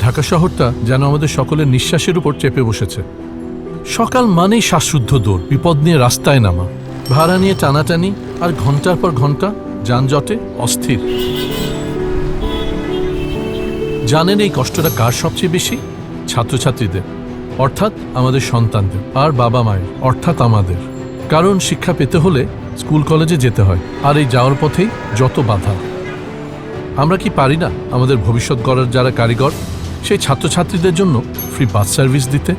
ঢাকা শহরটা যেন আমাদের সকলের নিঃশ্বাসের উপর চেপে বসেছে। সকাল মানেই শ্বাসরুদ্ধ দৌড়, বিপদ নিয়ে রাস্তায় নামা, ভাড়া নিয়ে টানাটানি, আর ঘন্টার পর ঘন্টা যানজটে অস্থির। জানেন এই কষ্টটা কার সবচেয়ে বেশি? ছাত্রছাত্রীদের, অর্থাৎ আমাদের সন্তানদের, আর বাবা মায়ের, অর্থাৎ আমাদের। কারণ শিক্ষা পেতে হলে স্কুল কলেজে যেতে হয়, আর এই যাওয়ার পথেই যত বাধা। আমরা কি পারি না আমাদের ভবিষ্যৎ গড়ার যারা কারিগর, সেই ছাত্রছাত্রীদের জন্য ফ্রি বাস সার্ভিস দিতে?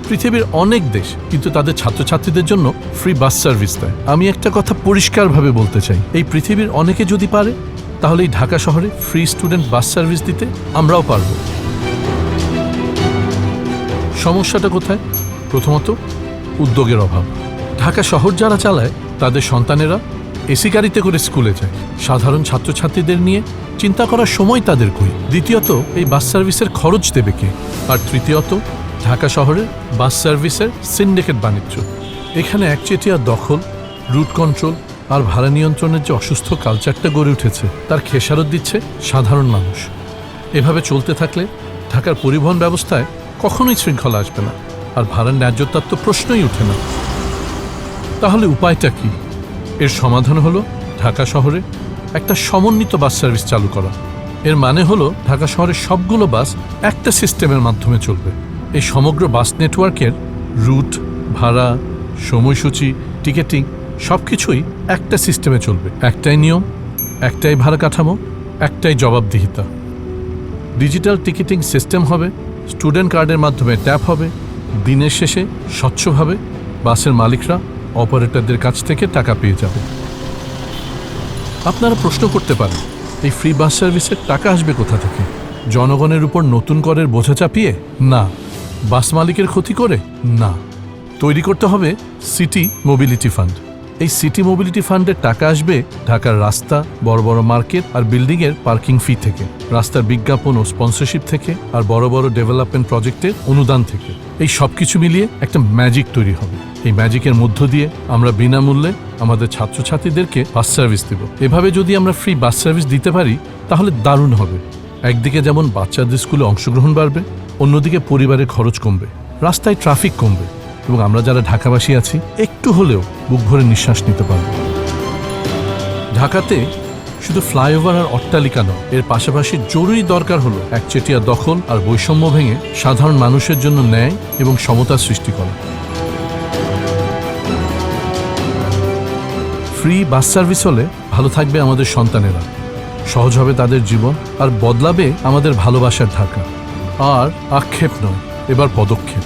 পৃথিবীর অনেক দেশ কিন্তু তাদের ছাত্রছাত্রীদের জন্য ফ্রি বাস সার্ভিস দেয়। আমি একটা কথা পরিষ্কারভাবে বলতে চাই, এই পৃথিবীর অনেকে যদি পারে, তাহলে এই ঢাকা শহরে ফ্রি স্টুডেন্ট বাস সার্ভিস দিতে আমরাও পারব। সমস্যাটা কোথায়? প্রথমত, উদ্যোগের অভাব। ঢাকা শহর যারা চালায় তাদের সন্তানেরা এসি গাড়িতে করে স্কুলে যায়, সাধারণ ছাত্রছাত্রীদের নিয়ে চিন্তা করার সময় তাদের কই। দ্বিতীয়ত, এই বাস সার্ভিসের খরচ দেবে কে? আর তৃতীয়ত, ঢাকা শহরের বাস সার্ভিসের সিন্ডিকেট বাণিজ্য। এখানে একচেটিয়া দখল, রুট কন্ট্রোল আর ভাড়া নিয়ন্ত্রণের যে অসুস্থ কালচারটা গড়ে উঠেছে, তার খেসারত দিচ্ছে সাধারণ মানুষ। এভাবে চলতে থাকলে ঢাকার পরিবহন ব্যবস্থায় কখনোই শৃঙ্খলা আসবে না, আর ভাড়ার ন্যায্যতার তো প্রশ্নই ওঠে না। তাহলে উপায়টা কি? এর সমাধান হলো ঢাকা শহরে একটা সমন্বিত বাস সার্ভিস চালু করা। এর মানে হলো ঢাকা শহরের সবগুলো বাস একটা সিস্টেমের মাধ্যমে চলবে। এই সমগ্র বাস নেটওয়ার্কের রুট, ভাড়া, সময়সূচি, টিকেটিং সবকিছুই একটা সিস্টেমে চলবে। একটাই নিয়ম, একটাই ভাড়া কাঠামো, একটাই জবাবদিহিতা। ডিজিটাল টিকিটিং সিস্টেম হবে, স্টুডেন্ট কার্ডের মাধ্যমে ট্যাপ হবে। দিনের শেষে স্বচ্ছভাবে বাসের মালিকরা অপারেটরদের কাছ থেকে টাকা পেয়ে যাবে। আপনারা প্রশ্ন করতে পারেন, এই ফ্রি বাস সার্ভিসের টাকা আসবে কোথা থেকে? জনগণের উপর নতুন করের বোঝা চাপিয়ে? না। বাস মালিকের ক্ষতি করে? না। তৈরি করতে হবে সিটি মোবিলিটি ফান্ড। এই সিটি মোবিলিটি ফান্ডের টাকা আসবে ঢাকার রাস্তা, বড় বড় মার্কেট আর বিল্ডিংয়ের পার্কিং ফি থেকে, রাস্তার বিজ্ঞাপন ও স্পন্সরশিপ থেকে, আর বড় বড় ডেভেলপমেন্ট প্রজেক্টের অনুদান থেকে। এই সব কিছু মিলিয়ে একটা ম্যাজিক তৈরি হবে। এই ম্যাজিকের মধ্য দিয়ে আমরা বিনামূল্যে আমাদের ছাত্রছাত্রীদেরকে বাস সার্ভিস দেব। এভাবে যদি আমরা ফ্রি বাস সার্ভিস দিতে পারি, তাহলে দারুণ হবে। একদিকে যেমন বাচ্চাদের স্কুলে অংশগ্রহণ বাড়বে, অন্যদিকে পরিবারের খরচ কমবে, রাস্তায় ট্রাফিক কমবে, এবং আমরা যারা ঢাকাবাসী আছি একটু হলেও বুক ভরে নিঃশ্বাস নিতে পারব। ঢাকাতে শুধু ফ্লাইওভার আর অট্টালিকা নয়, এর পাশাপাশি জরুরি দরকার হলো একচেটিয়া দখল আর বৈষম্য ভেঙে সাধারণ মানুষের জন্য ন্যায় এবং সমতা সৃষ্টি করা। ফ্রি বাস সার্ভিস হলে ভালো থাকবে আমাদের সন্তানেরা, সহজ হবে তাদের জীবন, আর বদলাবে আমাদের ভালোবাসার ঢাকা। আর আক্ষেপ নয়, এবার পদক্ষেপ।